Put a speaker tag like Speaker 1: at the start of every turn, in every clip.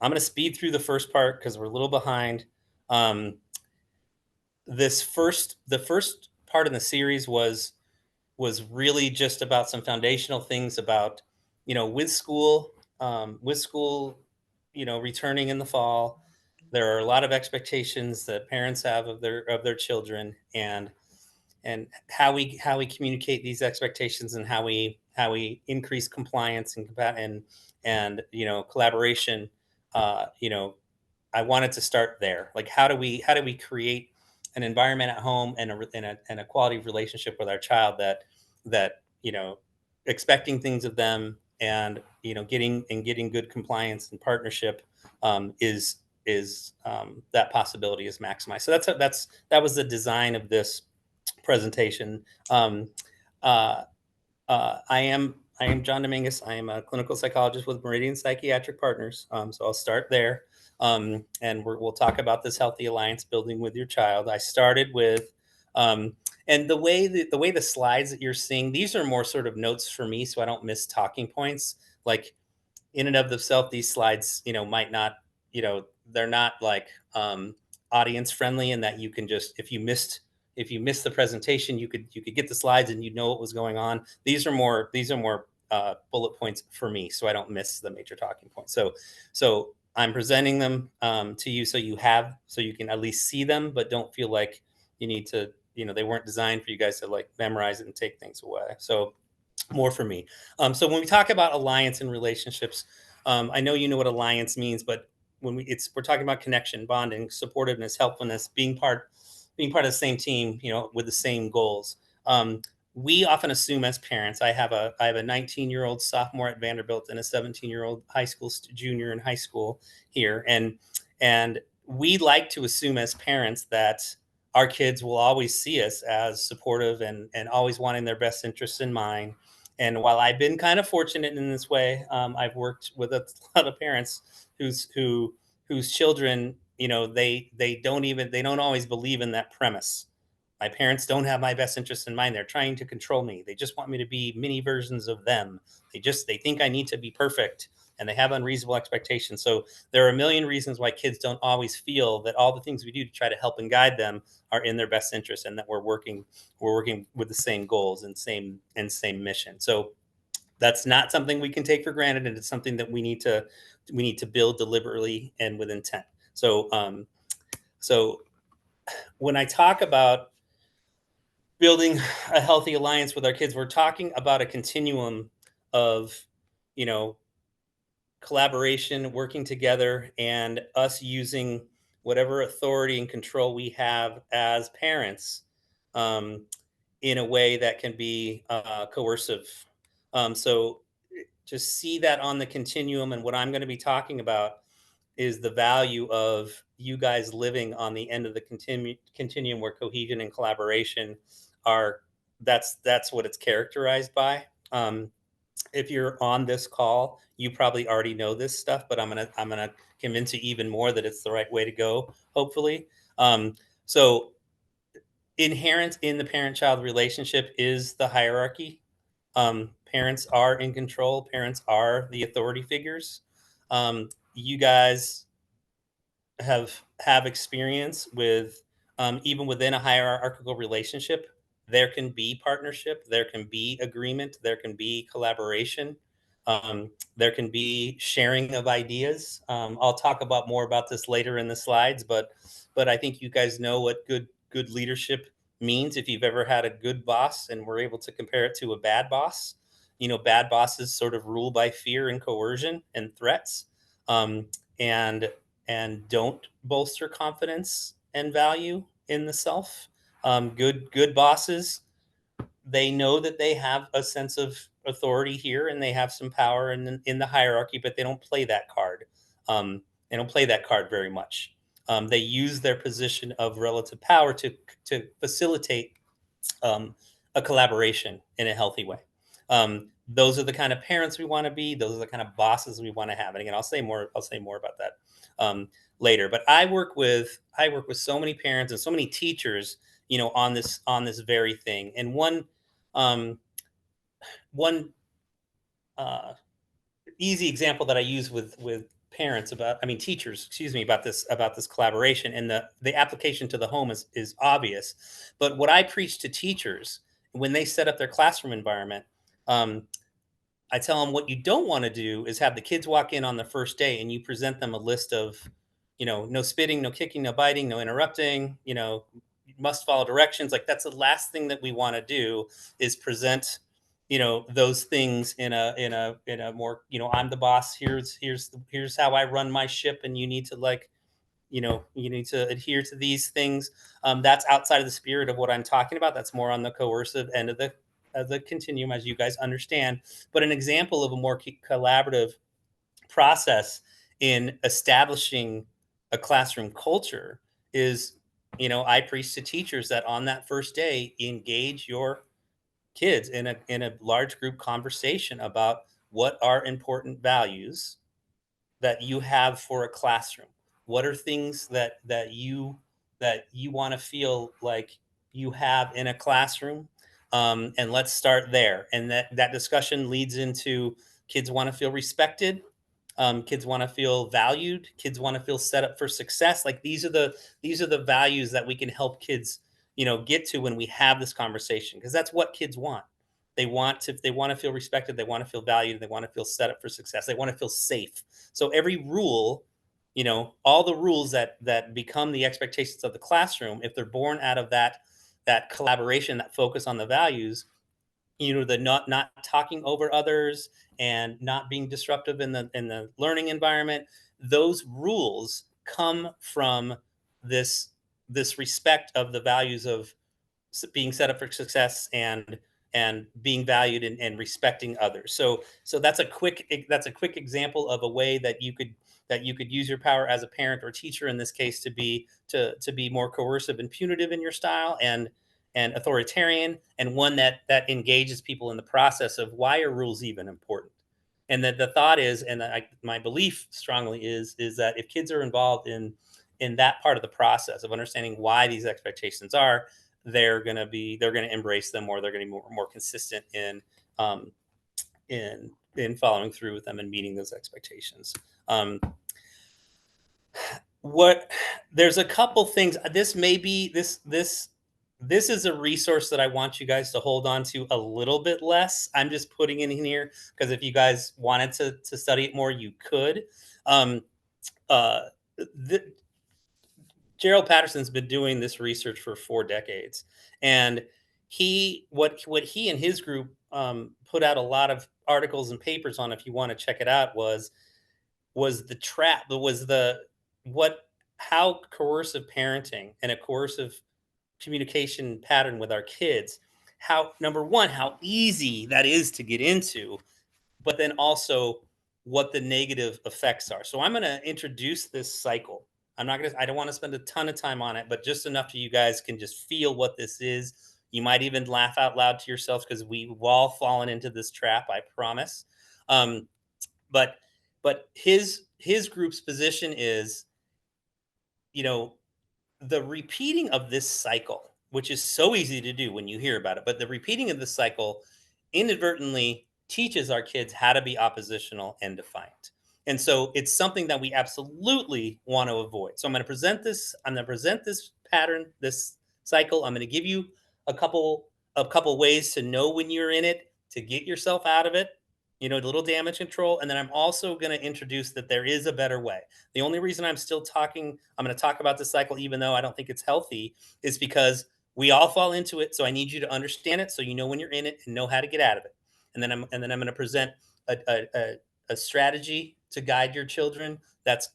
Speaker 1: I'm going to speed through the first part because we're a little behind. Um, the first part in the series was really just about some foundational things about, with school, with school, returning in the fall. There are a lot of expectations that parents have of their children, and how we communicate these expectations, and how we increase compliance and collaboration. I wanted to start there. Like, how do we create an environment at home and a quality relationship with our child that expecting things of them, and getting good compliance and partnership, is that possibility is maximized. So that was the design of this presentation. Uh, I am John Dominguez. I am a clinical psychologist with Meridian Psychiatric Partners. So I'll start there, and we'll talk about this healthy alliance building with your child. I started with, and the way the slides that you're seeing, these are more sort of notes for me, so I don't miss talking points. Like, in and of themselves, these slides, might not, they're not like audience friendly, in that you can just, if you missed the presentation, you could get the slides and you know what was going on. These are more bullet points for me, so I don't miss the major talking points. So I'm presenting them to you, so you can at least see them, but don't feel like you need to. They weren't designed for you guys to like memorize it and take things away. So more for me. So when we talk about alliance and relationships, I know you know what alliance means, but we're talking about connection, bonding, supportiveness, helpfulness, being part of the same team, with the same goals. We often assume as parents. I have a 19-year-old sophomore at Vanderbilt and a 17-year-old high school junior in high school here, and we like to assume as parents that our kids will always see us as supportive and always wanting their best interests in mind. And while I've been kind of fortunate in this way, I've worked with a lot of parents whose children, they don't always believe in that premise. My parents don't have my best interest in mind. They're trying to control me. They just want me to be mini versions of them. They think I need to be perfect, and they have unreasonable expectations. So there are a million reasons why kids don't always feel that all the things we do to try to help and guide them are in their best interest, and that we're working with the same goals and same mission. So that's not something we can take for granted, and it's something that we need to build deliberately and with intent. So when I talk about building a healthy alliance with our kids, we're talking about a continuum of, you know, collaboration, working together, and us using whatever authority and control we have as parents, um, in a way that can be coercive. So just see that on the continuum. And what I'm going to be talking about is the value of you guys living on the end of the continuum, where cohesion and collaboration are. That's what it's characterized by. If you're on this call, you probably already know this stuff, but I'm gonna convince you even more that it's the right way to go. Hopefully, so inherent in the parent-child relationship is the hierarchy. Parents are in control. Parents are the authority figures. You guys have experience with, even within a hierarchical relationship, there can be partnership, there can be agreement, there can be collaboration, there can be sharing of ideas. I'll talk about more about this later in the slides, but I think you guys know what good leadership means. If you've ever had a good boss and were able to compare it to a bad boss, bad bosses sort of rule by fear and coercion and threats, and don't bolster confidence and value in the self. Good bosses, they know that they have a sense of authority here, and they have some power in the hierarchy, but they don't play that card. They don't play that card very much. They use their position of relative power to facilitate a collaboration in a healthy way. Those are the kind of parents we want to be. Those are the kind of bosses we want to have. And again, I'll say more about that later. But I work with so many parents and so many teachers, on this very thing. And one uh, easy example that I use with teachers, excuse me, about this collaboration, and the application to the home is obvious. But what I preach to teachers when they set up their classroom environment, um, I tell them what you don't want to do is have the kids walk in on the first day and you present them a list of, no spitting, no kicking, no biting, no interrupting, must follow directions. Like, that's the last thing that we want to do, is present, those things in a more, I'm the boss. Here's how I run my ship, and you need to, like, you need to adhere to these things. That's outside of the spirit of what I'm talking about. That's more on the coercive end of the continuum, as you guys understand. But an example of a more collaborative process in establishing a classroom culture is, I preach to teachers that on that first day, engage your kids in a large group conversation about what are important values that you have for a classroom. What are things that you want to feel like you have in a classroom? And let's start there. And that discussion leads into, kids want to feel respected. Kids want to feel valued. Kids want to feel set up for success. Like, these are the values that we can help kids, get to when we have this conversation, because that's what kids want. They want to feel respected. They want to feel valued. They want to feel set up for success. They want to feel safe. So every rule, all the rules that become the expectations of the classroom, if they're born out of that collaboration, that focus on the values, the not talking over others and not being disruptive in the learning environment, those rules come from this respect of the values of being set up for success and being valued and respecting others. So that's a quick example of a way that you could use your power as a parent or teacher, in this case, to be more coercive and punitive in your style, and authoritarian, and one that engages people in the process of, why are rules even important? And that the thought is, and my belief strongly is that if kids are involved in that part of the process of understanding why these expectations are, they're going to embrace them, or they're going to be more consistent um, in following through with them and meeting those expectations. What There's a couple things. This is a resource that I want you guys to hold on to a little bit less. I'm just putting it in here because if you guys wanted to study it more, you could. Um, uh, the, Gerald Patterson's been doing this research for 4 decades, and what he and his group put out a lot of articles and papers on. If you want to check it out, was the trap, was the what how coercive parenting and a coercive communication pattern with our kids, how, number one, how easy that is to get into, but then also what the negative effects are. So I'm going to introduce this cycle. I don't want to spend a ton of time on it, but just enough so you guys can just feel what this is. You might even laugh out loud to yourselves, because we've all fallen into this trap, I promise. Um, but his group's position is, you know, the repeating of this cycle, which is so easy to do when you hear about it, but the repeating of this cycle inadvertently teaches our kids how to be oppositional and defiant. And so it's something that we absolutely want to avoid. So I'm going to present this pattern, this cycle. I'm going to give you a couple ways to know when you're in it, to get yourself out of it, a little damage control. And then I'm also going to introduce that there is a better way. The only reason I'm going to talk about this cycle, even though I don't think it's healthy, is because we all fall into it. So I need you to understand it, so you know when you're in it and know how to get out of it. And then I'm going to present a strategy to guide your children that's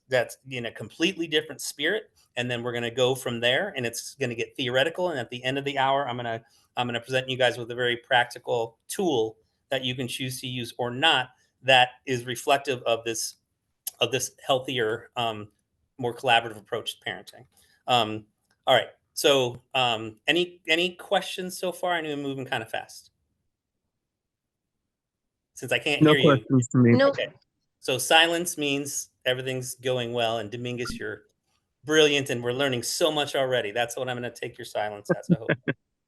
Speaker 1: in a completely different spirit. And then we're going to go from there, and it's going to get theoretical. And at the end of the hour, I'm going to present you guys with a very practical tool that you can choose to use or not, that is reflective of this healthier, more collaborative approach to parenting. All right. So, any questions so far? I know I'm moving kind of fast. Since I can't
Speaker 2: No
Speaker 1: hear you.
Speaker 2: questions for me.
Speaker 3: Nope.
Speaker 1: Okay. So silence means everything's going well, and Dominguez, you're brilliant, and we're learning so much already. That's what I'm going to take your silence as. I hope.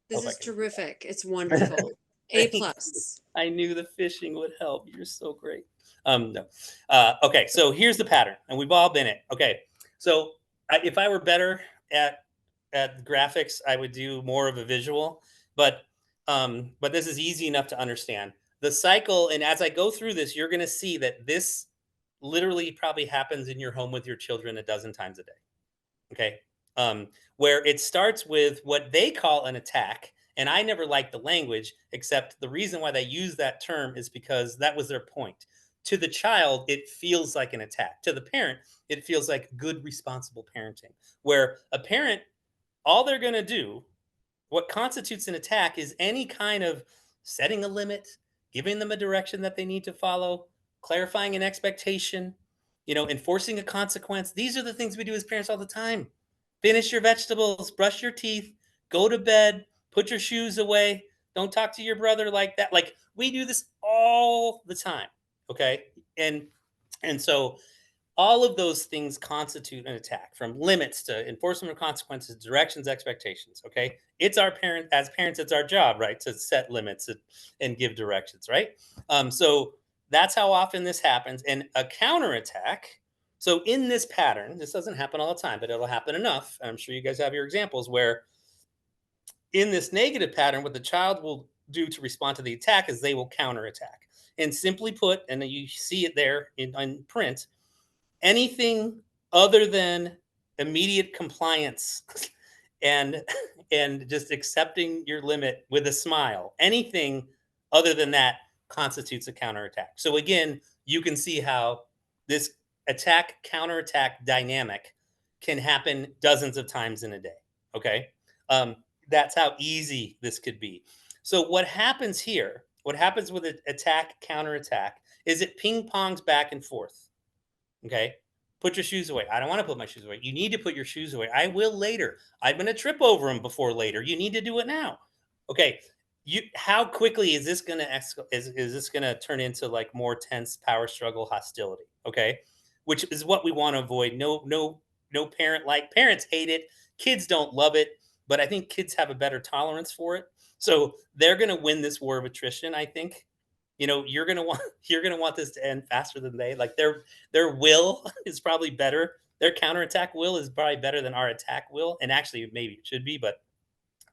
Speaker 3: This
Speaker 1: Hope I
Speaker 3: is
Speaker 1: can-
Speaker 3: terrific. It's wonderful.
Speaker 2: A
Speaker 1: Thank you.
Speaker 2: plus.
Speaker 1: I knew the fishing would help. You're so great. No. Okay, so here's the pattern, and we've all been it. Okay, so if I were better at graphics, I would do more of a visual, but but this is easy enough to understand. The cycle, and as I go through this, you're going to see that this literally probably happens in your home with your children a dozen times a day. Okay. Where it starts with what they call an attack. And I never liked the language, except the reason why they use that term is because that was their point. To the child, it feels like an attack. To the parent, it feels like good, responsible parenting, where a parent, all they're going to do, what constitutes an attack is any kind of setting a limit, giving them a direction that they need to follow, clarifying an expectation, enforcing a consequence. These are the things we do as parents all the time. Finish your vegetables, brush your teeth, go to bed, put your shoes away, don't talk to your brother like that. Like we do this all the time. Okay. And so all of those things constitute an attack, from limits to enforcement of consequences, directions, expectations. Okay. It's our as parents, it's our job, right, to set limits and give directions, right? So that's how often this happens. And a counterattack. So in this pattern, this doesn't happen all the time, but it'll happen enough. I'm sure you guys have your examples where in this negative pattern, what the child will do to respond to the attack is they will counterattack. And simply put, and you see it there in print, anything other than immediate compliance and just accepting your limit with a smile, anything other than that constitutes a counterattack. So again, you can see how this attack counterattack dynamic can happen dozens of times in a day. Okay. um, that's how easy this could be. So what happens here, what happens with an attack counterattack, is it ping pongs back and forth. Okay. Put your shoes away. I don't want to put my shoes away. You need to put your shoes away. I will later. I'm going to trip over them before later. You need to do it now. Okay. How quickly is this going to is this going to turn into like more tense power struggle hostility? Okay. Which is what we want to avoid. No parent, like, parents hate it. Kids don't love it, but I think kids have a better tolerance for it. So they're going to win this war of attrition, I think. You're going to want you're going to want this to end faster than they, like, their will is probably better. Their counterattack will is probably better than our attack will. And actually, maybe it should be, but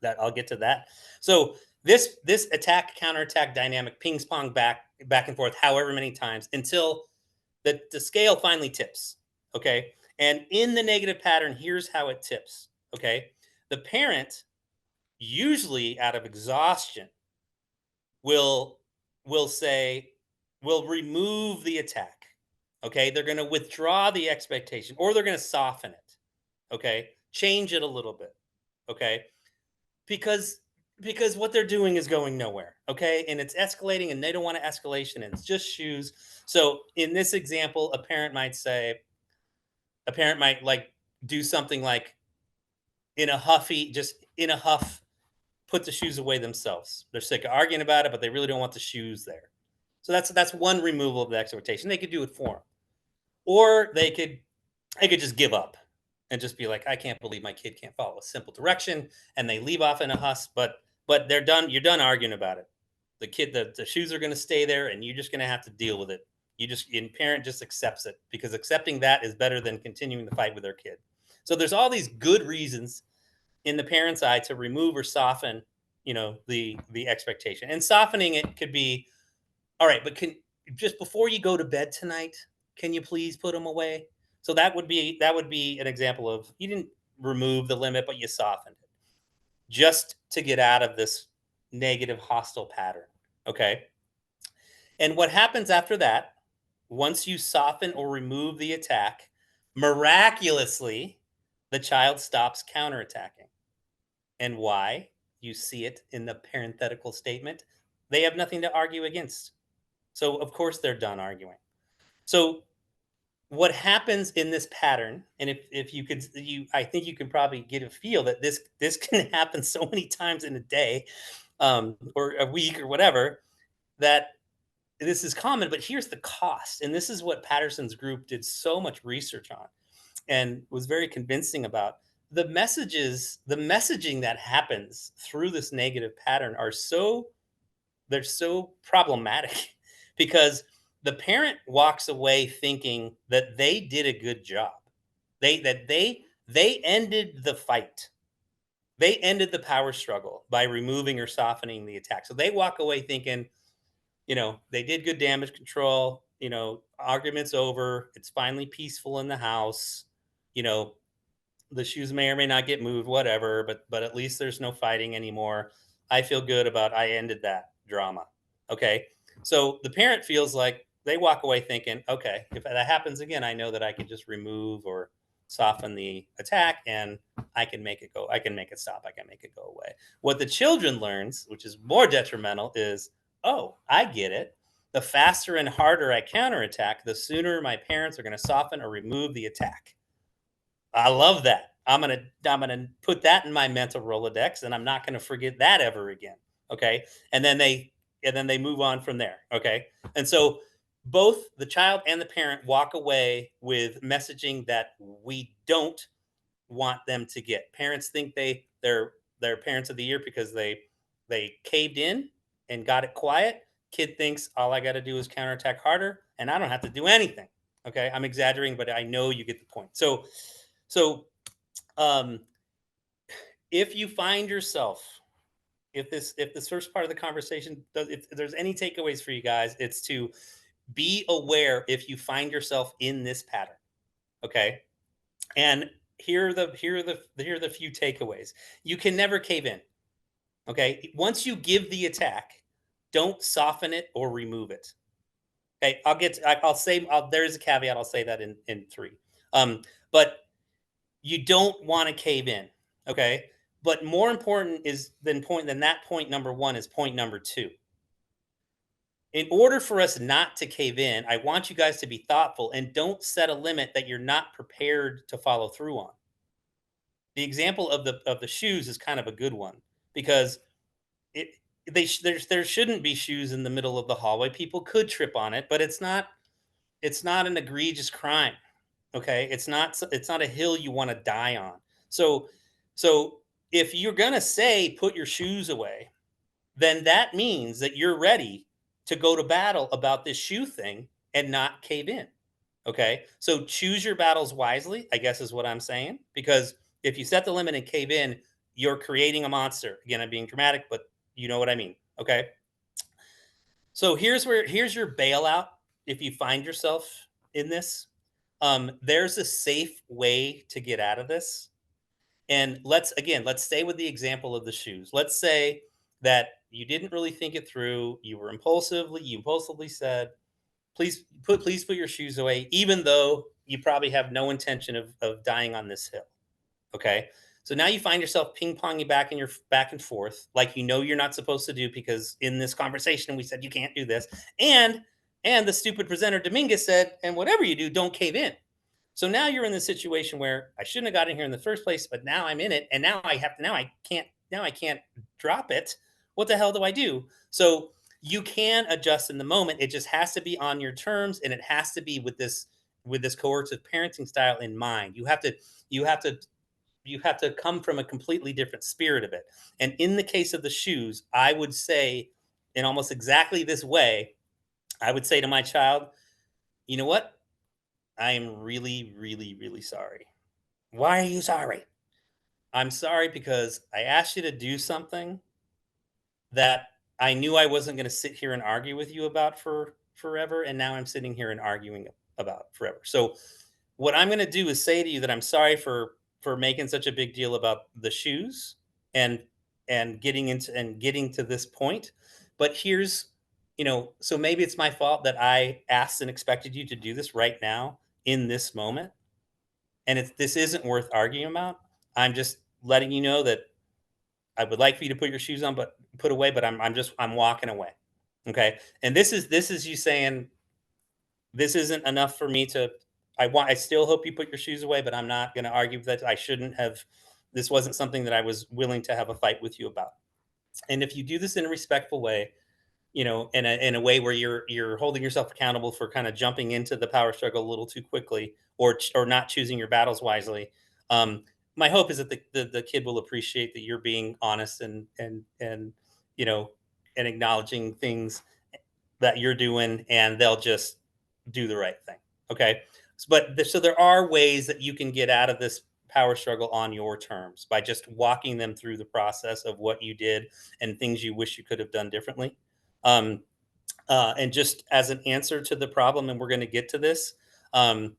Speaker 1: that I'll get to that. So this attack counterattack dynamic pings pong back and forth however many times until the scale finally tips. Okay. And in the negative pattern, here's how it tips. Okay. The parent, usually out of exhaustion, will say, will remove the attack. Okay, they're going to withdraw the expectation, or they're going to soften it. Okay, change it a little bit. Okay, because what they're doing is going nowhere. Okay, and it's escalating, and they don't want to escalation, and it's just shoes. So in this example, a parent might like do something like, just in a huff, put the shoes away themselves. They're sick of arguing about it, but they really don't want the shoes there. So that's one removal of the expectation. They could do it for them, or they could just give up and just be like, I can't believe my kid can't follow a simple direction, and they leave off in a huss. But they're done. You're done arguing about it. The shoes are going to stay there, and you're just going to have to deal with it. And parent just accepts it, because accepting that is better than continuing the fight with their kid. So there's all these good reasons in the parent's eye to remove or soften, the expectation. And softening it could be, all right, but just before you go to bed tonight, can you please put them away? So that would be an example of, you didn't remove the limit, but you softened it, just to get out of this negative hostile pattern. Okay. And what happens after that, once you soften or remove the attack, miraculously, the child stops counterattacking. And why? You see it in the parenthetical statement. They have nothing to argue against. So, of course, they're done arguing. So, what happens in this pattern, and if you could, I think you can probably get a feel that this can happen so many times in a day, or a week or whatever, that this is common. But here's the cost, and this is what Patterson's group did so much research on and was very convincing about. The messaging that happens through this negative pattern are so they're so problematic because the parent walks away thinking that they did a good job. They ended the fight. They ended the power struggle by removing or softening the attack. So they walk away thinking, they did good damage control, arguments over, it's finally peaceful in the house, you know, the shoes may or may not get moved, whatever, but at least there's no fighting anymore. I feel good about I ended that drama. Okay. So the parent feels like they walk away thinking, okay, if that happens again, I know that I can just remove or soften the attack and I can make it stop, I can make it go away. What the children learns, which is more detrimental, is, oh, I get it. The faster and harder I counterattack, the sooner my parents are going to soften or remove the attack. I love that. I'm gonna put that in my mental Rolodex, and I'm not gonna forget that ever again. Okay, and then they move on from there. Okay, and so both the child and the parent walk away with messaging that we don't want them to get. Parents think they're parents of the year because they caved in and got it quiet. Kid thinks all I got to do is counterattack harder, and I don't have to do anything. Okay, I'm exaggerating, but I know you get the point. So um, if you find yourself, if this first part of the conversation does, if there's any takeaways for you guys, it's to be aware if you find yourself in this pattern. Okay, and here are the few takeaways. You can never cave in. Okay, once you give the attack, don't soften it or remove it. Okay, I'll say there's a caveat. I'll say that in three. But you don't want to cave in. Okay, but more important is than that point number one is point number two. In order for us not to cave in, I want you guys to be thoughtful and don't set a limit that you're not prepared to follow through on. The example of the shoes is kind of a good one because it there shouldn't be shoes in the middle of the hallway. People could trip on it, but it's not an egregious crime. Okay, it's not a hill you want to die on. So if you're gonna say put your shoes away, then that means that you're ready to go to battle about this shoe thing and not cave in. Okay. So choose your battles wisely, I guess is what I'm saying. Because if you set the limit and cave in, you're creating a monster. Again, I'm being dramatic, but you know what I mean. Okay. So here's your bailout if you find yourself in this. There's a safe way to get out of this. And let's stay with the example of the shoes. Let's say that you didn't really think it through. You impulsively said, please put your shoes away, even though you probably have no intention of dying on this hill. Okay. So now you find yourself ping-ponging back and forth, like you're not supposed to do because in this conversation we said you can't do this. And and the stupid presenter Dominguez said, and whatever you do, don't cave in. So now you're in the situation where I shouldn't have gotten here in the first place, but now I'm in it, and now I can't drop it. What the hell do I do? So you can adjust in the moment. It just has to be on your terms, and it has to be with this coercive parenting style in mind. You have to come from a completely different spirit of it. And in the case of the shoes, I would say in almost exactly this way, I would say to my child, you know what? I am really, really, really sorry. Why are you sorry? I'm sorry because I asked you to do something that I knew I wasn't going to sit here and argue with you about for forever. And now I'm sitting here and arguing about forever. So, what I'm going to do is say to you that I'm sorry for making such a big deal about the shoes and getting to this point. But so maybe it's my fault that I asked and expected you to do this right now in this moment, and this isn't worth arguing about. I'm just letting you know that I would like for you to put your shoes on, but put away. But I'm walking away. Okay, and this is you saying this isn't enough for me to. I still hope you put your shoes away, but I'm not going to argue that I shouldn't have. This wasn't something that I was willing to have a fight with you about. And if you do this in a respectful way, in a way where you're holding yourself accountable for kind of jumping into the power struggle a little too quickly, or not choosing your battles wisely. Um, my hope is that the kid will appreciate that you're being honest and you know and acknowledging things that you're doing, and they'll just do the right thing. Okay. So there are ways that you can get out of this power struggle on your terms by just walking them through the process of what you did and things you wish you could have done differently. Um, and just as an answer to the problem, and we're going to get to this, um,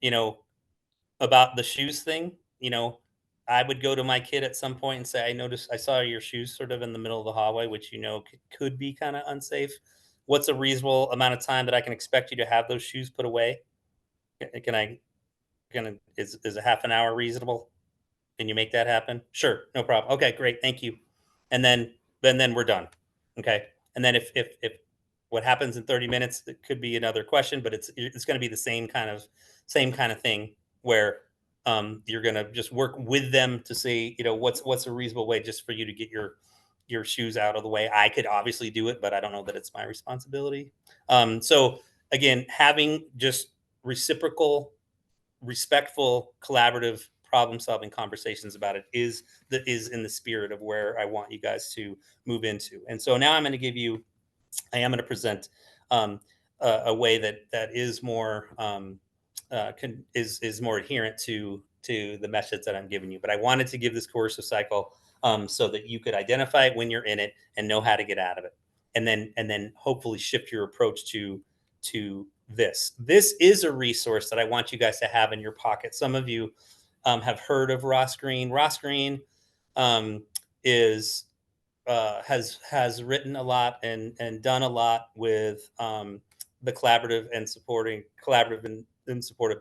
Speaker 1: you know, about the shoes thing, I would go to my kid at some point and say, I saw your shoes sort of in the middle of the hallway, which could be kind of unsafe. What's a reasonable amount of time that I can expect you to have those shoes put away? Can I, is a half an hour reasonable? Can you make that happen? Sure, no problem. Okay, great, thank you. And then we're done. Okay. And then if what happens in 30 minutes, it could be another question, but it's going to be the same kind of thing where you're going to just work with them to see, what's a reasonable way just for you to get your shoes out of the way. I could obviously do it, but I don't know that it's my responsibility. So again, having just reciprocal, respectful, collaborative, problem-solving conversations about it is in the spirit of where I want you guys to move into. And so now I am going to present a way that is more is more adherent to the methods that I'm giving you. But I wanted to give this coercive cycle so that you could identify it when you're in it and know how to get out of it, and then hopefully shift your approach to this. This is a resource that I want you guys to have in your pocket. Some of you have heard of Ross Green. Ross Green um, is has written a lot and done a lot with the collaborative and supportive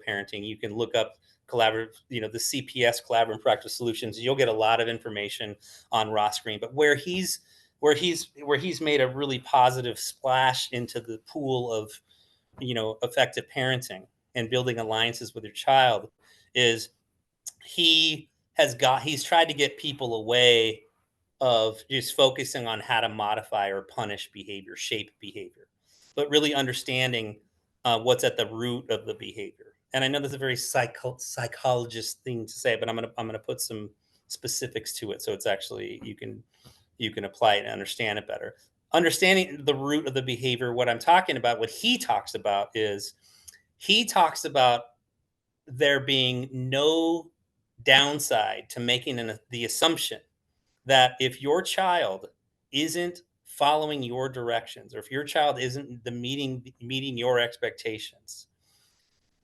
Speaker 1: parenting. You can look up collaborative, the CPS, collaborative practice solutions. You'll get a lot of information on Ross Green, but where he's made a really positive splash into the pool of effective parenting and building alliances with your child is he's tried to get people away of just focusing on how to modify or punish behavior, shape behavior, but really understanding what's at the root of the behavior. And I know that's a very psychologist thing to say, but I'm gonna put some specifics to it, so it's actually you can apply it and understand it better. Understanding the root of the behavior, what I'm talking about, what he talks about is he talks about there being no downside to making the assumption that if your child isn't following your directions, or if your child isn't meeting your expectations,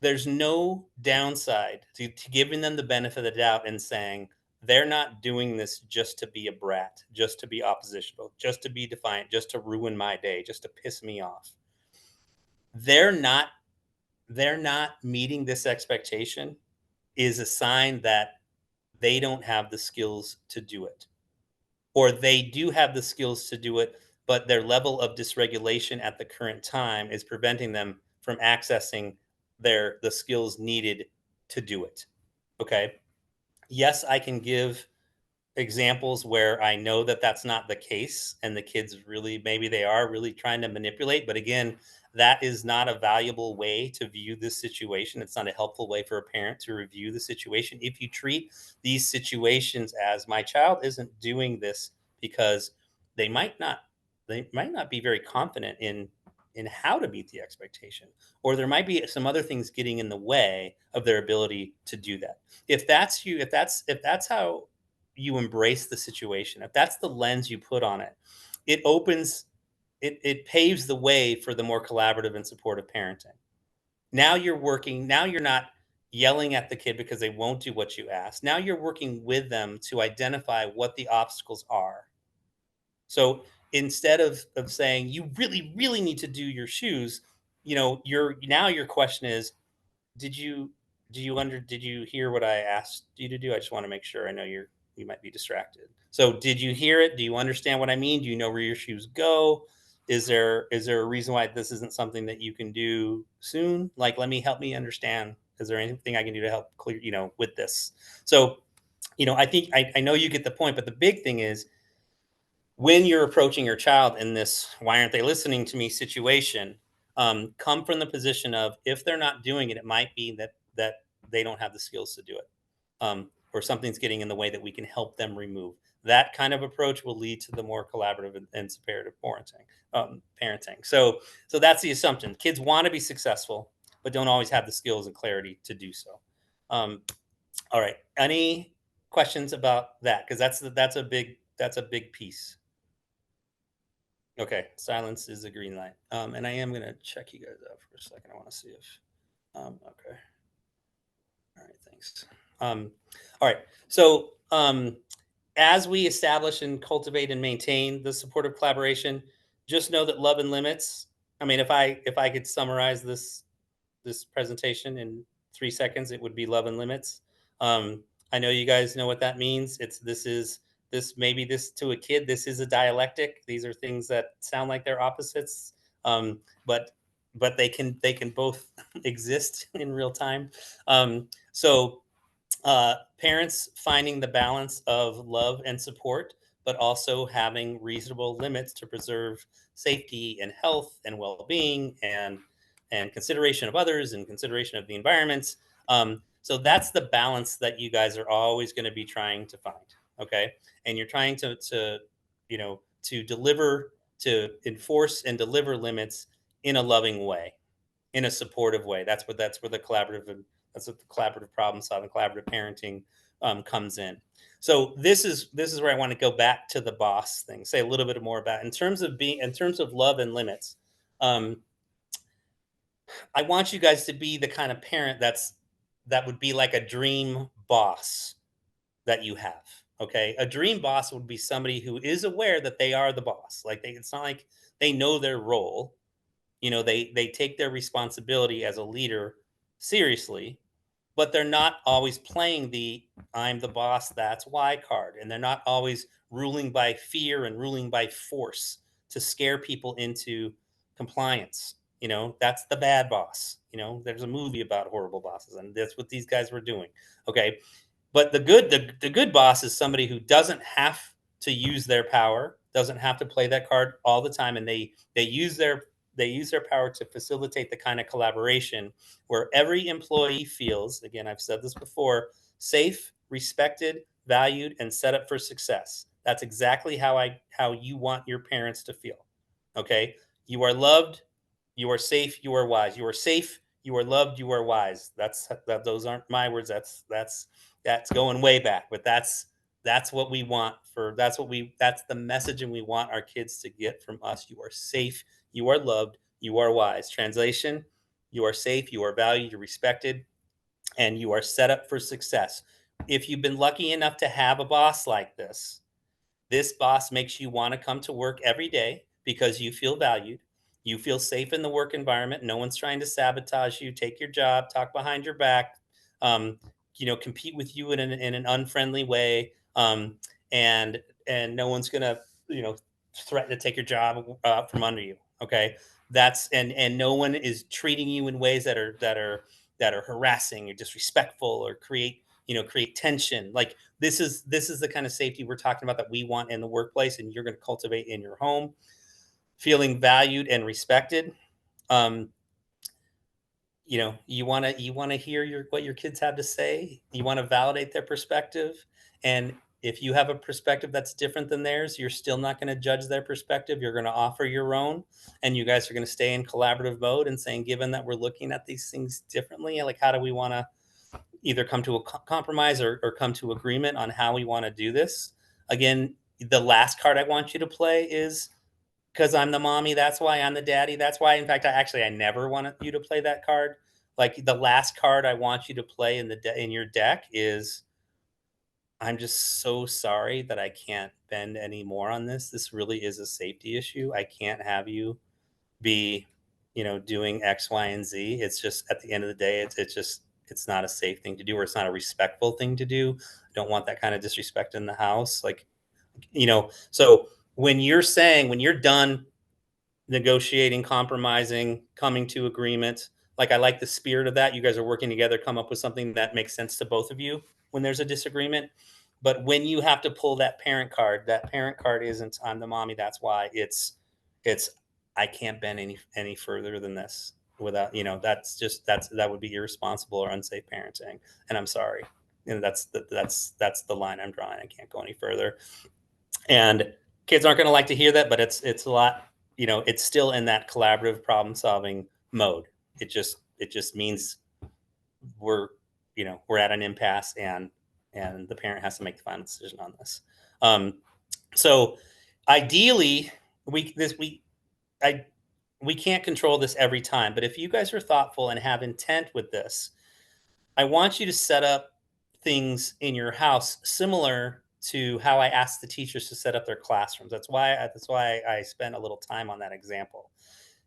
Speaker 1: there's no downside to giving them the benefit of the doubt and saying they're not doing this just to be a brat, just to be oppositional, just to be defiant, just to ruin my day, just to piss me off. They're not they're not meeting this expectation is a sign that they don't have the skills to do it, or they do have the skills to do it, but their level of dysregulation at the current time is preventing them from accessing the skills needed to do it. Okay. Yes, I can give examples where I know that that's not the case, and the kids really, maybe they are really trying to manipulate. But again, that is not a valuable way to view this situation. It's not a helpful way for a parent to review the situation. If you treat these situations as my child isn't doing this because they might not they might not be very confident in how to meet the expectation, or there might be some other things getting in the way of their ability to do that. If that's how you embrace the situation, if that's the lens you put on it, it paves the way for the more collaborative and supportive parenting. Now you're not yelling at the kid because they won't do what you ask. Now you're working with them to identify what the obstacles are. So instead of saying you really, really need to do your shoes, your question is, did you did you hear what I asked you to do? I just want to make sure. I know you might be distracted. So did you hear it? Do you understand what I mean? Do you know where your shoes go? Is there a reason why this isn't something that you can do soon? Like, help me understand. Is there anything I can do to help clear, with this? So, I think I know you get the point, but the big thing is when you're approaching your child in this "why aren't they listening to me" situation, come from the position of, if they're not doing it, it might be that they don't have the skills to do it, or something's getting in the way that we can help them remove. that kind of approach will lead to the more collaborative and separative parenting. So that's the assumption. Kids want to be successful, but don't always have the skills and clarity to do so. Um, all right. Any questions about that? Because that's a big piece. Okay. Silence is a green light. And I am gonna check you guys out for a second. I want to see if okay. All right, thanks. All right. So as we establish and cultivate and maintain the supportive collaboration, just know that love and limits. I mean, if I could summarize this presentation in 3 seconds, it would be love and limits. I know you guys know what that means. This maybe this to a kid. This is a dialectic. These are things that sound like they're opposites, um, but they can both exist in real time. So parents finding the balance of love and support, but also having reasonable limits to preserve safety and health and well-being and consideration of others and consideration of the environments. So that's the balance that you guys are always going to be trying to find. Okay, and you're trying to to deliver, to enforce and deliver limits in a loving way, in a supportive way. That's where the collaborative, that's what the collaborative problem solving, collaborative parenting comes in. So this is where I want to go back to the boss thing. Say a little bit more about, in terms of love and limits. Um, I want you guys to be the kind of parent that would be like a dream boss that you have. Okay, a dream boss would be somebody who is aware that they are the boss. Like it's not like they know their role. They take their responsibility as a leader seriously, but they're not always playing the "I'm the boss, that's why" card, and they're not always ruling by fear and ruling by force to scare people into compliance. That's the bad boss. There's a movie about horrible bosses, and that's what these guys were doing. Okay, but the good boss is somebody who doesn't have to use their power, doesn't have to play that card all the time, and they use their power to facilitate the kind of collaboration where every employee feels, again, I've said this before, safe, respected, valued, and set up for success. That's exactly how you want your parents to feel. Okay? You are loved, you are safe, you are wise. You are safe, you are loved, you are wise. Those aren't my words. That's going way back, but that's what we want for that's the messaging we want our kids to get from us. You are safe, you are loved, you are wise. Translation: you are safe, you are valued, you're respected, and you are set up for success. If you've been lucky enough to have a boss like this boss makes you want to come to work every day because you feel valued. You feel safe in the work environment. No one's trying to sabotage you, take your job, talk behind your back, um, compete with you in an unfriendly way, and no one's gonna, you know, threaten to take your job from under you. Okay, and no one is treating you in ways that are harassing or disrespectful or create tension. Like this is the kind of safety we're talking about that we want in the workplace, and you're going to cultivate in your home, feeling valued and respected. um, you want to hear what your kids have to say. You want to validate their perspective, and if you have a perspective that's different than theirs, you're still not going to judge their perspective. You're going to offer your own, and you guys are going to stay in collaborative mode and saying, given that we're looking at these things differently, like how do we want to either come to a compromise or come to agreement on how we want to do this. Again, the last card I want you to play is because I'm the mommy. That's why I'm the daddy. That's why, in fact, I never want you to play that card. Like the last card I want you to play in your deck is, I'm just so sorry that I can't bend any more on this. This really is a safety issue. I can't have you be, doing X, Y, and Z. It's just at the end of the day, it's not a safe thing to do, or it's not a respectful thing to do. I don't want that kind of disrespect in the house. Like, so when you're done negotiating, compromising, coming to agreement, like I like the spirit of that. You guys are working together, come up with something that makes sense to both of you when there's a disagreement. But when you have to pull that parent card isn't "I'm the mommy, that's why." It's I can't bend any further than this without, that would be irresponsible or unsafe parenting. And I'm sorry. And that's the line I'm drawing. I can't go any further. And kids aren't going to like to hear that, but it's a lot. It's still in that collaborative problem solving mode. It just means we're we're at an impasse, and the parent has to make the final decision on this. Um, so ideally, we this I we can't control this every time, but if you guys are thoughtful and have intent with this, I want you to set up things in your house similar to how I asked the teachers to set up their classrooms. That's why I spent a little time on that example,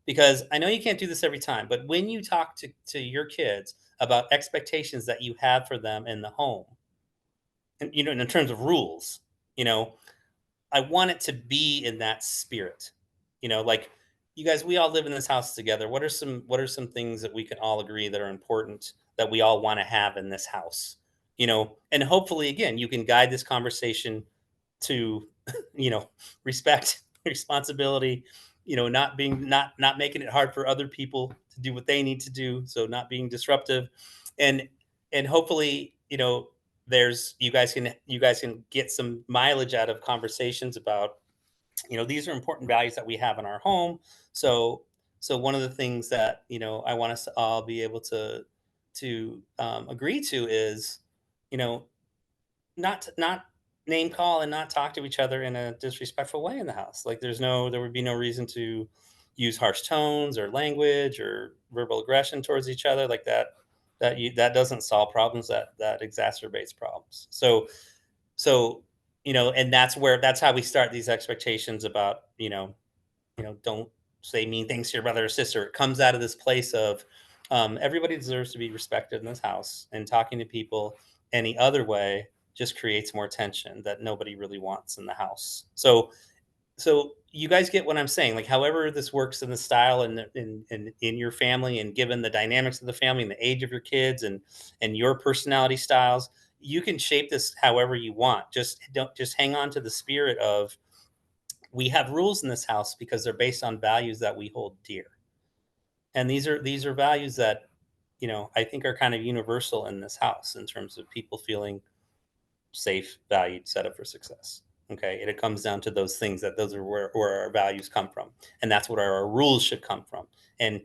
Speaker 1: because I know you can't do this every time, but when you talk to your kids about expectations that you have for them in the home, and in terms of rules, you know, I want it to be in that spirit. Like, you guys, we all live in this house together. What are some things that we can all agree that are important that we all want to have in this house? And hopefully, again, you can guide this conversation to, respect, responsibility, not making it hard for other people to do what they need to do. So not being disruptive, and hopefully, there's you guys can get some mileage out of conversations about, these are important values that we have in our home. So so one of the things that I want us to all be able to agree to is, you know not name call and not talk to each other in a disrespectful way in the house. Like, there would be no reason to use harsh tones or language or verbal aggression towards each other like that. That doesn't solve problems. That exacerbates problems. So and that's how we start these expectations about, don't say mean things to your brother or sister. It comes out of this place of, everybody deserves to be respected in this house, and talking to people any other way just creates more tension that nobody really wants in the house. So you guys get what I'm saying. Like, however this works in the style and in your family, and given the dynamics of the family and the age of your kids and your personality styles, you can shape this however you want. Just hang on to the spirit of, we have rules in this house because they're based on values that we hold dear. And these are values that, I think are kind of universal in this house in terms of people feeling safe, valued, set up for success. Okay. And it comes down to those things, that those are where our values come from. And that's what our rules should come from. And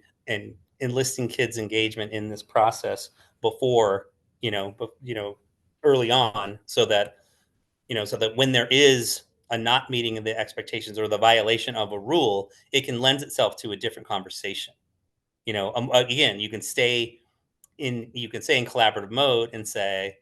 Speaker 1: enlisting kids' engagement in this process before, early on, so that when there is a not meeting of the expectations or the violation of a rule, it can lend itself to a different conversation. Again, you can stay in collaborative mode and say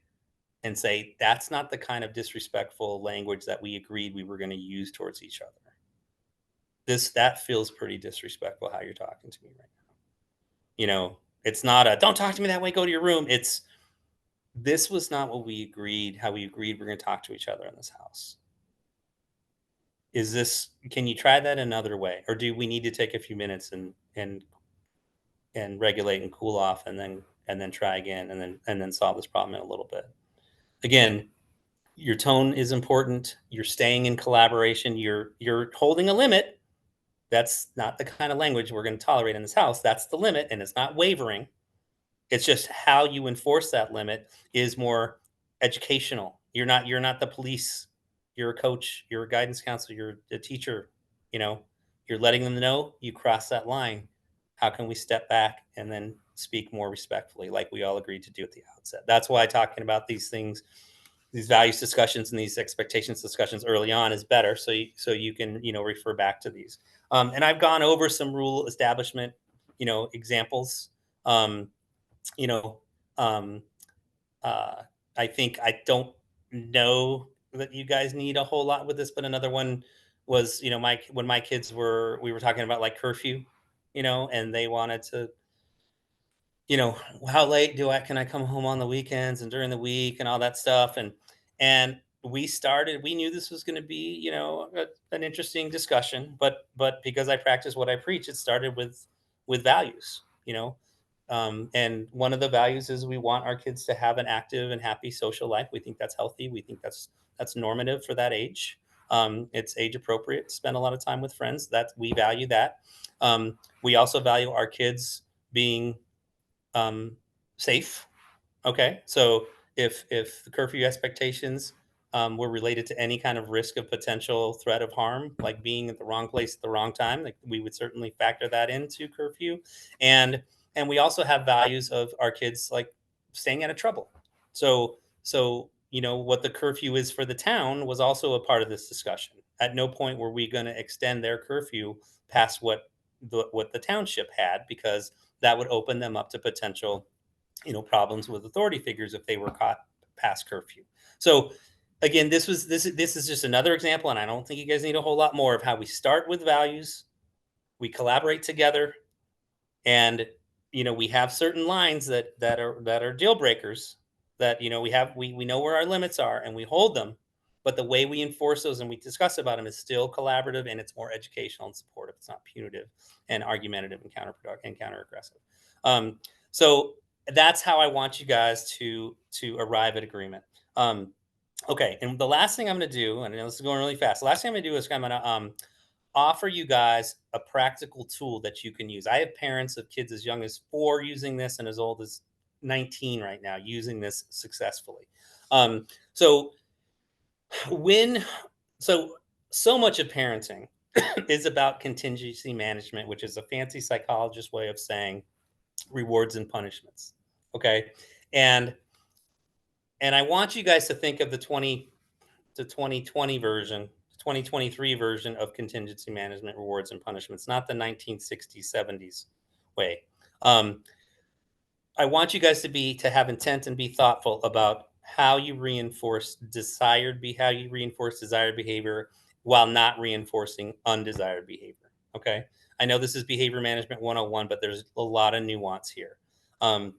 Speaker 1: that's not the kind of disrespectful language that we agreed we were going to use towards each other. That feels pretty disrespectful how you're talking to me right now. It's not a don't talk to me that way, go to your room. It's this was not what we agreed, how we agreed we're going to talk to each other in this house. Can you try that another way, or do we need to take a few minutes and regulate and cool off, and then try again, and then solve this problem in a little bit? Again, your tone is important. You're staying in collaboration. You're holding a limit. That's not the kind of language we're going to tolerate in this house. That's the limit, and it's not wavering. It's just how you enforce that limit is more educational. You're not the police. You're a coach, you're a guidance counselor, you're a teacher. You know, you're letting them know you cross that line. How can we step back and then speak more respectfully, like we all agreed to do at the outset? That's why talking about these things, these values discussions and these expectations discussions early on is better. So you can refer back to these. And I've gone over some rule establishment examples. Um, you know, um, uh, I think I don't know that you guys need a whole lot with this, but another one was, when my kids we were talking about like curfew, and they wanted to, how late can I come home on the weekends and during the week and all that stuff. And we knew this was going to be, an interesting discussion, but because I practice what I preach, it started with values, and one of the values is we want our kids to have an active and happy social life. We think that's healthy. We think that's normative for that age. It's age appropriate to spend a lot of time with friends. That we value that. We also value our kids being safe. Okay, so if the curfew expectations were related to any kind of risk of potential threat of harm, like being at the wrong place at the wrong time, like we would certainly factor that into curfew. And and we also have values of our kids like staying out of trouble. So what the curfew is for the town was also a part of this discussion. At no point were we going to extend their curfew past what the township had, because that would open them up to potential problems with authority figures if they were caught past curfew. So again, this is just another example, and I don't think you guys need a whole lot more of how we start with values, we collaborate together, and we have certain lines that are deal breakers, that we know where our limits are and we hold them, but the way we enforce those and we discuss about them is still collaborative, and it's more educational and supportive. It's not punitive and argumentative and counterproductive and counter aggressive. So that's how I want you guys to arrive at agreement. Okay, and the last thing I'm going to do, and I know this is going really fast, the last thing I'm going to do is I'm going to offer you guys a practical tool that you can use. I have parents of kids as young as 4 using this and as old as 19 right now using this successfully. So when so so much of parenting is about contingency management, which is a fancy psychologist way of saying rewards and punishments. Okay, and and I want you guys to think of the 2020 version, 2023 version of contingency management, rewards and punishments, not the 1960s, 70s way. Um, I want you guys to have intent and be thoughtful about how you reinforce desired behavior while not reinforcing undesired behavior. Okay. I know this is behavior management 101, but there's a lot of nuance here. Um,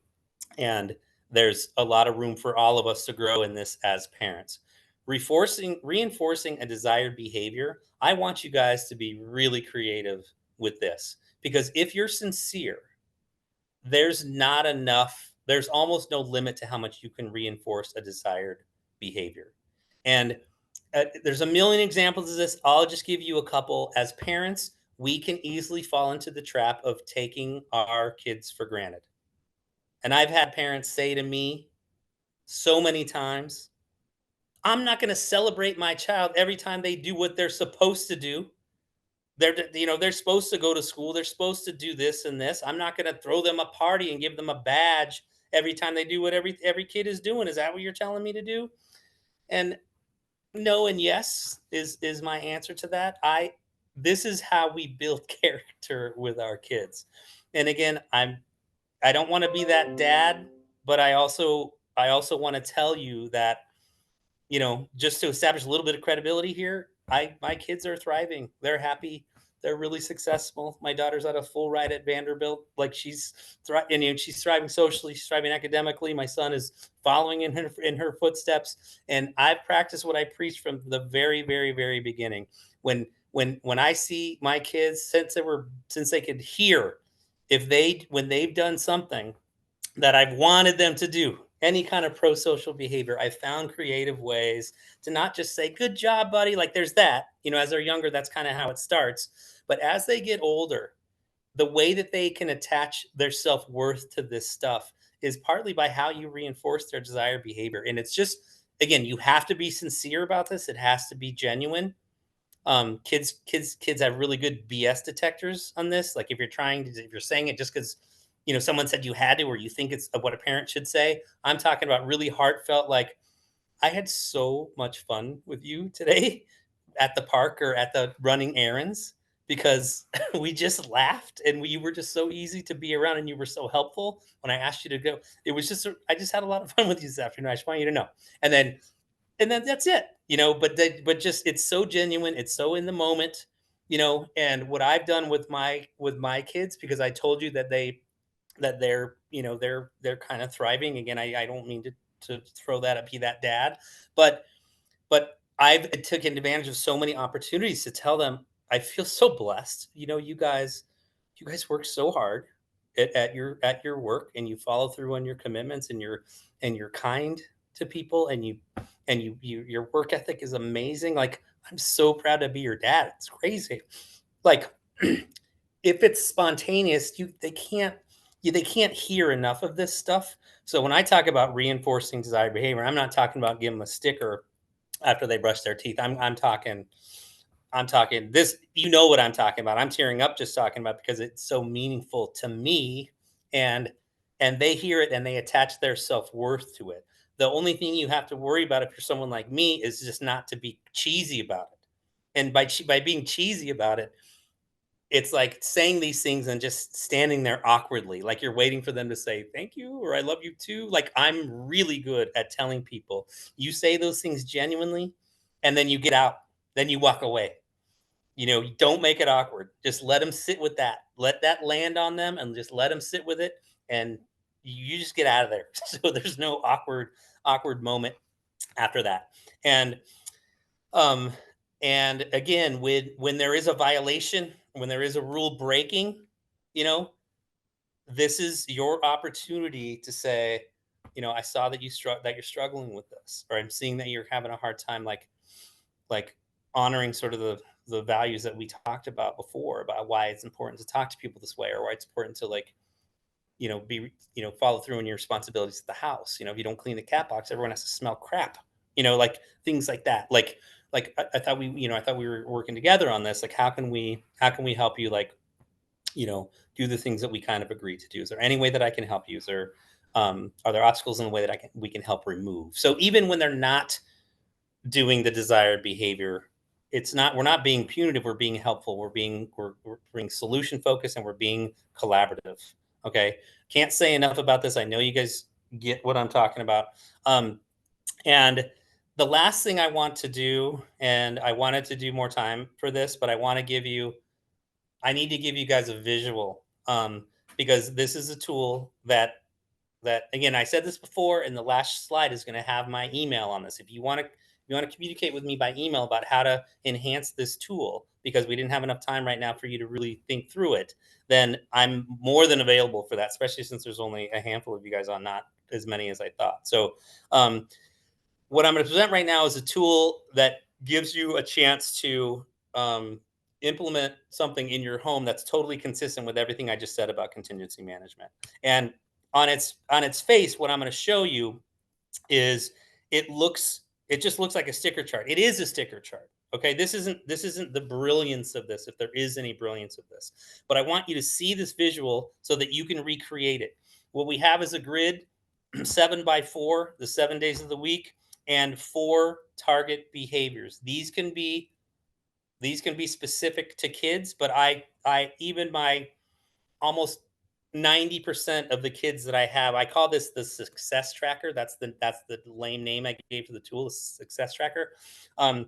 Speaker 1: and there's a lot of room for all of us to grow in this as parents. Reinforcing a desired behavior, I want you guys to be really creative with this, because if you're sincere, there's almost no limit to how much you can reinforce a desired behavior. And there's a million examples of this. I'll just give you a couple. As parents, we can easily fall into the trap of taking our kids for granted. And I've had parents say to me so many times, I'm not going to celebrate my child every time they do what they're supposed to do. They're supposed to go to school. They're supposed to do this and this. I'm not going to throw them a party and give them a badge every time they do what every kid is doing. Is that what you're telling me to do? And no and yes is my answer to that. This is how we build character with our kids. And again, I don't want to be that dad, but I also want to tell you that, just to establish a little bit of credibility here, my kids are thriving. They're happy. They're really successful. My daughter's at a full ride at Vanderbilt. Like she's thriving socially. She's thriving academically. My son is following in her footsteps. And I've practiced what I preached from the very, very, very beginning. When I see my kids, since they could hear, when they've done something that I've wanted them to do, any kind of pro-social behavior, I found creative ways to not just say, good job, buddy. Like there's that, as they're younger, that's kind of how it starts. But as they get older, the way that they can attach their self-worth to this stuff is partly by how you reinforce their desired behavior. And it's just, again, you have to be sincere about this. It has to be genuine. Kids have really good BS detectors on this. Like if you're saying it just because someone said you had to, or you think it's what a parent should say. I'm talking about really heartfelt, like, I had so much fun with you today at the park or at the running errands, because we just laughed and you were just so easy to be around and you were so helpful when I asked you to go. It was just, I just had a lot of fun with you this afternoon. I just want you to know. And then that's it, but just, it's so genuine. It's so in the moment, and what I've done with my kids, because I told you that they're kind of thriving. Again, I don't mean to throw that up, be that dad, but I've taken advantage of so many opportunities to tell them I feel so blessed. You guys work so hard at your work, and you follow through on your commitments, and you're kind to people, and your work ethic is amazing. Like, I'm so proud to be your dad. It's crazy. Like, if it's spontaneous, they can't they can't hear enough of this stuff. So when I talk about reinforcing desired behavior, I'm not talking about giving them a sticker after they brush their teeth. I'm talking this, you know what I'm talking about. I'm tearing up just talking about, because it's so meaningful to me, and they hear it and they attach their self-worth to it. The only thing you have to worry about if you're someone like me is just not to be cheesy about it. And by being cheesy about it, it's like saying these things and just standing there awkwardly, like you're waiting for them to say thank you or I love you too. Like, I'm really good at telling people, you say those things genuinely, and then you get out, then you walk away. Don't make it awkward. Just let them sit with that. Let that land on them and just let them sit with it. And you just get out of there. So there's no awkward moment after that. And um, and again, when there is a violation, when there is a rule breaking, you know, this is your opportunity to say, I saw that that you're struggling with this, or I'm seeing that you're having a hard time, like honoring sort of the values that we talked about before, about why it's important to talk to people this way, or why it's important to, like, be, follow through on your responsibilities at the house. If you don't clean the cat box, everyone has to smell crap. Like things like that. Like I thought I thought we were working together on this. Like, how can we help you, like, do the things that we kind of agreed to do? Is there any way that I can help you? Is there are there obstacles in the way that we can help remove? So even when they're not doing the desired behavior, we're not being punitive, we're being helpful, we're being solution focused, and we're being collaborative. Okay, can't say enough about this. I know you guys get what I'm talking about. And the last thing I want to do, and I wanted to do more time for this, but I need to give you guys a visual, because this is a tool that, again, I said this before, and the last slide is going to have my email on this. If you want to communicate with me by email about how to enhance this tool, because we didn't have enough time right now for you to really think through it, then I'm more than available for that, especially since there's only a handful of you guys on, not as many as I thought. So what I'm going to present right now is a tool that gives you a chance to implement something in your home that's totally consistent with everything I just said about contingency management. And on its face, what I'm going to show you is, it just looks like a sticker chart. It is a sticker chart. Okay, this isn't the brilliance of this, if there is any brilliance of this, but I want you to see this visual so that you can recreate it. What we have is a grid, 7 by 4, the 7 days of the week, and 4 target behaviors. These can be specific to kids, but I even my almost 90% of the kids that I have, I call this the success tracker. That's the lame name I gave to the tool, the success tracker. Um,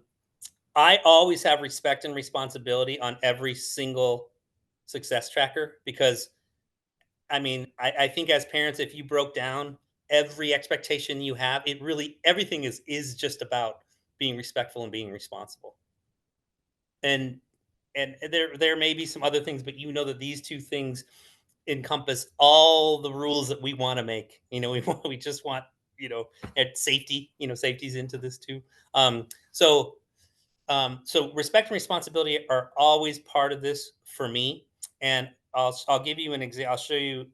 Speaker 1: I always have respect and responsibility on every single success tracker, because I mean, I think as parents, if you broke down every expectation you have, everything is just about being respectful and being responsible. And there may be some other things, but that these two things encompass all the rules that we want to make. We just want, at safety. Safety's into this too. So respect and responsibility are always part of this for me. And I'll give you an example. I'll show you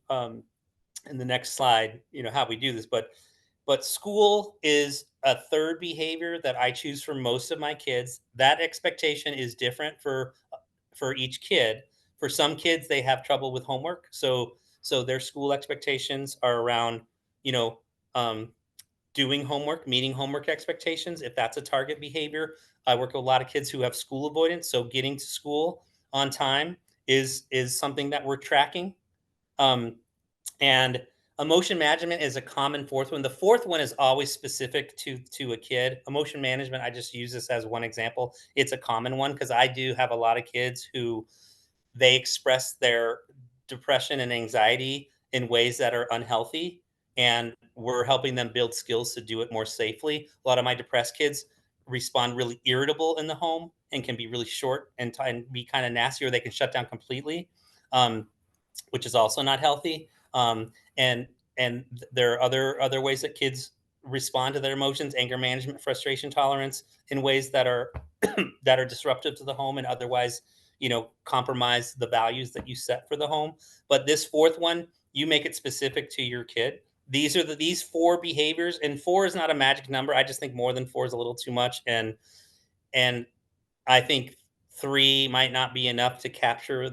Speaker 1: in the next slide, how we do this. But school is a third behavior that I choose for most of my kids. That expectation is different for each kid. For some kids, they have trouble with homework, so their school expectations are around, you know, um, doing homework, meeting homework expectations. If that's a target behavior, I work with a lot of kids who have school avoidance, so getting to school on time is something that we're tracking. Um, and emotion management is a common fourth one. The fourth one is always specific to a kid. Emotion management, I just use this as one example. It's a common one because I do have a lot of kids who they express their depression and anxiety in ways that are unhealthy, and we're helping them build skills to do it more safely. A lot of my depressed kids respond really irritable in the home and can be really short and be kind of nasty, or they can shut down completely. Which is also not healthy. And there are other ways that kids respond to their emotions: anger management, frustration tolerance, in ways that are that are disruptive to the home and otherwise, compromise the values that you set for the home. But this fourth one, you make it specific to your kid. These 4 behaviors, and 4 is not a magic number. I just think more than 4 is a little too much, and I think 3 might not be enough to capture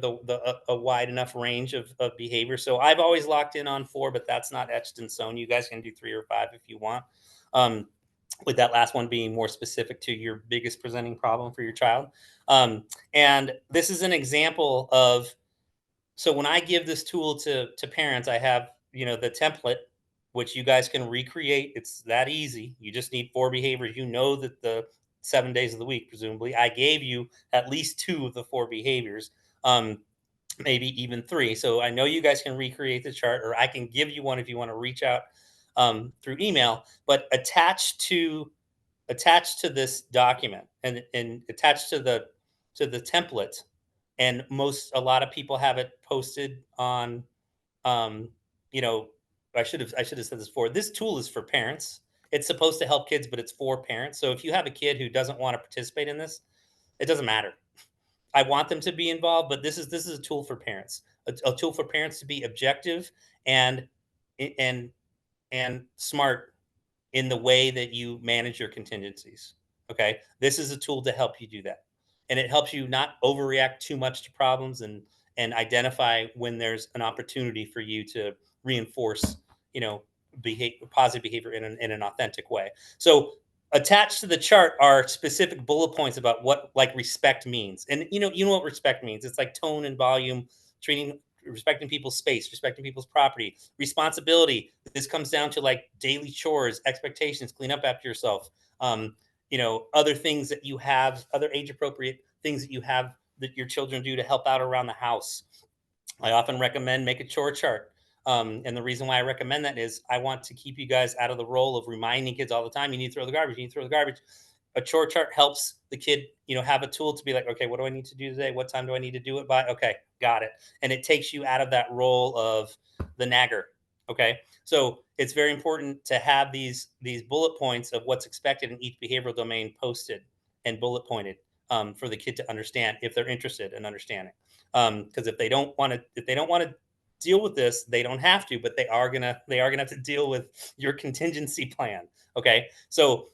Speaker 1: a wide enough range of behavior. So I've always locked in on 4, but that's not etched in stone. You guys can do 3 or 5 if you want. Um, with that last one being more specific to your biggest presenting problem for your child. And this is an example of, so when I give this tool to parents, I have, the template which you guys can recreate. It's that easy. You just need 4 behaviors. You know that the 7 days of the week, presumably, I gave you at least 2 of the 4 behaviors, maybe even 3. So I know you guys can recreate the chart, or I can give you one if you want to reach out through email. But attached to this document, and attached to the template, and a lot of people have it posted on, um you know I should have said this before. This tool is for parents. It's supposed to help kids, but it's for parents. So if you have a kid who doesn't want to participate in this, it doesn't matter. I want them to be involved, but this is a tool for parents, a tool for parents to be objective and and and smart in the way that you manage your contingencies. Okay. This is a tool to help you do that. And it helps you not overreact too much to problems, and identify when there's an opportunity for you to reinforce, you know, positive behavior in an authentic way. So attached to the chart are specific bullet points about what like respect means. And you know what respect means. It's like tone and volume, treating respecting people's space, respecting people's property, responsibility. This comes down to like daily chores, expectations, clean up after yourself. Other things that you have, other age appropriate things that you have that your children do to help out around the house. I often recommend make a chore chart. And the reason why I recommend that is I want to keep you guys out of the role of reminding kids all the time, you need to throw the garbage, you need to throw the garbage. A chore chart helps the kid, have a tool to be like, okay, what do I need to do today? What time do I need to do it by? Okay, got it. And it takes you out of that role of the nagger. Okay. So it's very important to have these bullet points of what's expected in each behavioral domain posted and bullet pointed, for the kid to understand if they're interested in understanding. Because if they don't want to deal with this, they don't have to, but they are gonna have to deal with your contingency plan. Okay, so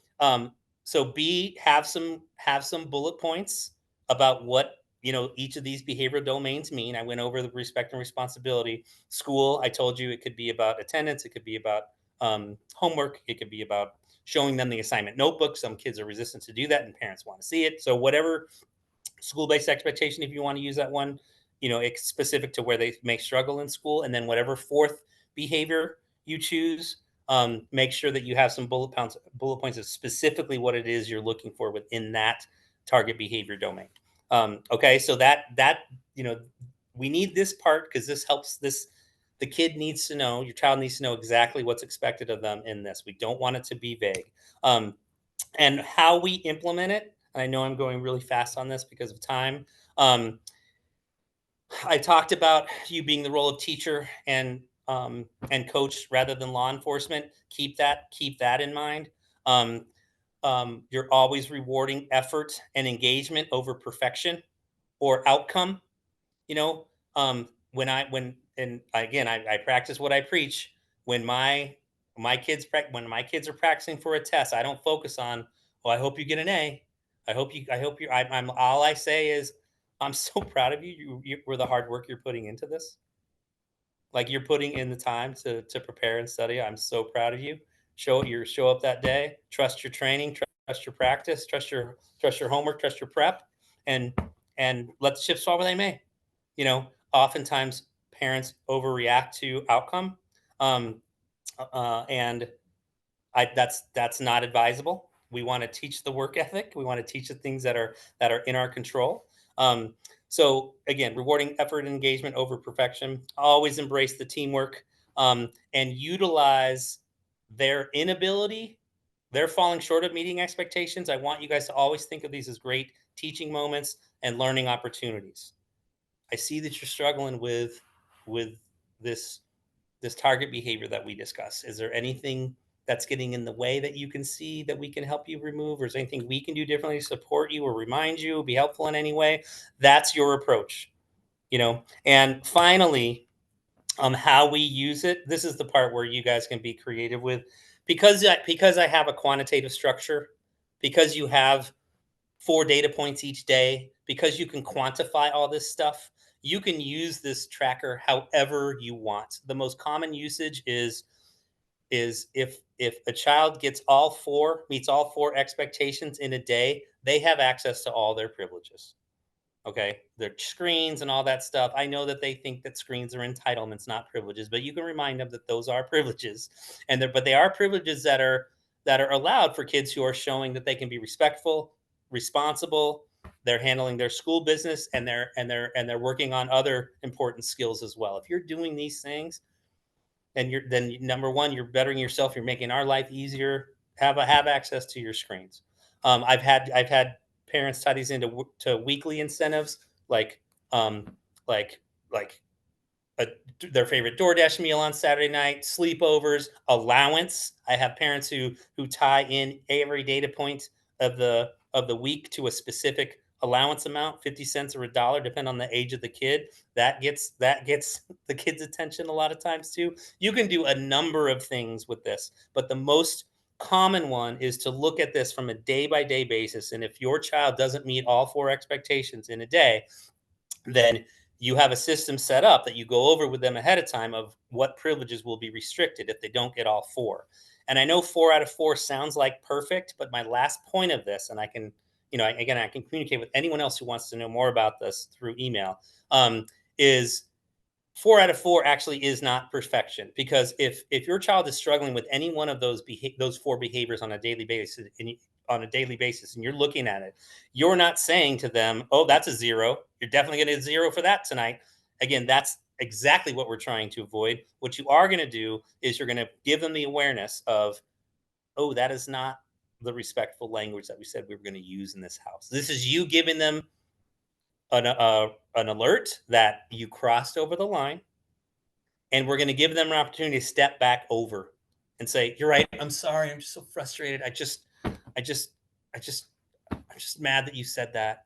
Speaker 1: B, have some bullet points about what each of these behavioral domains mean. I went over the respect and responsibility. School, I told you it could be about attendance, it could be about homework, it could be about showing them the assignment notebook. Some kids are resistant to do that, and parents want to see it. So whatever school-based expectation, if you want to use that one, it's specific to where they may struggle in school. And then whatever fourth behavior you choose, make sure that you have some bullet points of specifically what it is you're looking for within that target behavior domain. Okay, so that you know we need this part because this helps this. The kid needs to know, your child needs to know exactly what's expected of them in this. We don't want it to be vague. And how we implement it, I know I'm going really fast on this because of time. Um, I talked about you being the role of teacher and coach rather than law enforcement. Keep that in mind. Um, you're always rewarding effort and engagement over perfection or outcome. You know, when and again, I practice what I preach. When my kids are practicing for a test, I don't focus on, well, I hope you get an A. I'm all I say is, I'm so proud of you. For the hard work you're putting into this. Like, you're putting in the time to prepare and study. I'm so proud of you. Show up that day. Trust your training. Trust your practice. Trust your homework. Trust your prep, and let the chips fall where they may. Oftentimes parents overreact to outcome, um, and that's not advisable. We want to teach the work ethic. We want to teach the things that are in our control. Um, so again, rewarding effort and engagement over perfection. Always embrace the teamwork, and utilize their inability. They're falling short of meeting expectations. I want you guys to always think of these as great teaching moments and learning opportunities. I see that you're struggling with this this target behavior that we discuss. Is there anything that's getting in the way that you can see that we can help you remove, or is there anything we can do differently to support you or remind you, be helpful in any way? That's your approach. And finally, How we use it, this is the part where you guys can be creative with, because I have a quantitative structure, because you have 4 data points each day, because you can quantify all this stuff, you can use this tracker however you want. The most common usage is if a child gets all four, meets all four expectations in a day, they have access to all their privileges. Okay, their screens and all that stuff. I know that they think that screens are entitlements, not privileges, but you can remind them that those are privileges, and but they are privileges that are allowed for kids who are showing that they can be respectful, responsible. They're handling their school business, and they're working on other important skills as well. If you're doing these things, and you're then number one, you're bettering yourself. You're making our life easier. Have access to your screens. I've had parents tie these into to weekly incentives, like um, like like a, their favorite DoorDash meal on Saturday night, sleepovers, allowance. I have parents who tie in every data point of the week to a specific allowance amount, 50 cents or a dollar, depending on the age of the kid. That gets the kid's attention a lot of times too. You can do a number of things with this, but the most common one is to look at this from a day by day basis. And if your child doesn't meet all four expectations in a day, then you have a system set up that you go over with them ahead of time of what privileges will be restricted if they don't get all four. And I know 4 out of 4 sounds like perfect, but my last point of this, and I can, again, I can communicate with anyone else who wants to know more about this through email, is 4 out of 4 actually is not perfection, because if your child is struggling with any one of those 4 behaviors on a daily basis, and you're looking at it, you're not saying to them, "Oh, that's a zero. You're definitely going to get a zero for that tonight." Again, that's exactly what we're trying to avoid. What you are going to do is you're going to give them the awareness of, "Oh, that is not the respectful language that we said we were going to use in this house." This is you giving them an alert that you crossed over the line, and we're going to give them an opportunity to step back over and say, "You're right. I'm sorry. I'm just so frustrated. I just, I just, I'm just mad that you said that,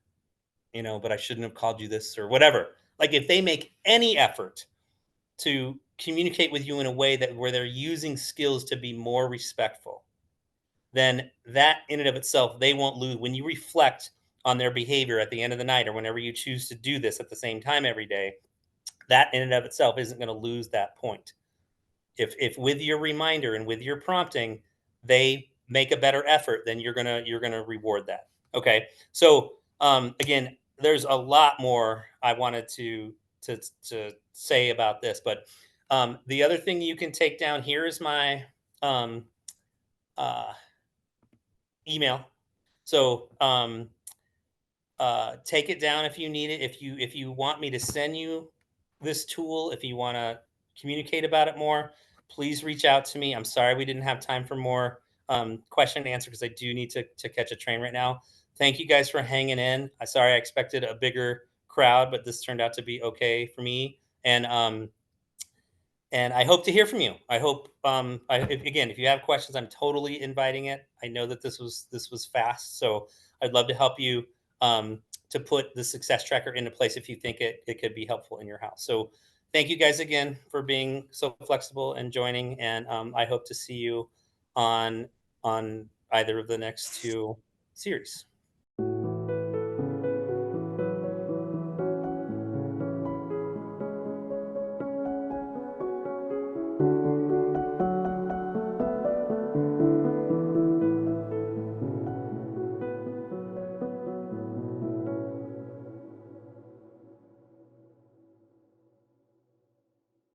Speaker 1: but I shouldn't have called you this or whatever." Like, if they make any effort to communicate with you in a way that where they're using skills to be more respectful, then that in and of itself, they won't lose. When you reflect on their behavior at the end of the night, or whenever you choose to do this at the same time every day, that in and of itself isn't going to lose that point. If with your reminder and with your prompting, they make a better effort, then you're gonna reward that. Okay. So again, there's a lot more I wanted to say about this, but the other thing you can take down here is my um, uh, email. So take it down if you need it. If you want me to send you this tool, if you want to communicate about it more, please reach out to me. I'm sorry we didn't have time for more question and answer, because I do need to catch a train right now. Thank you guys for hanging in. I sorry I expected a bigger crowd, but this turned out to be okay for me. And I hope to hear from you. I hope, again, if you have questions, I'm totally inviting it. I know that this was fast, so I'd love to help you to put the success tracker into place if you think it could be helpful in your house. So thank you guys again for being so flexible and joining, and I hope to see you on either of the next 2 series.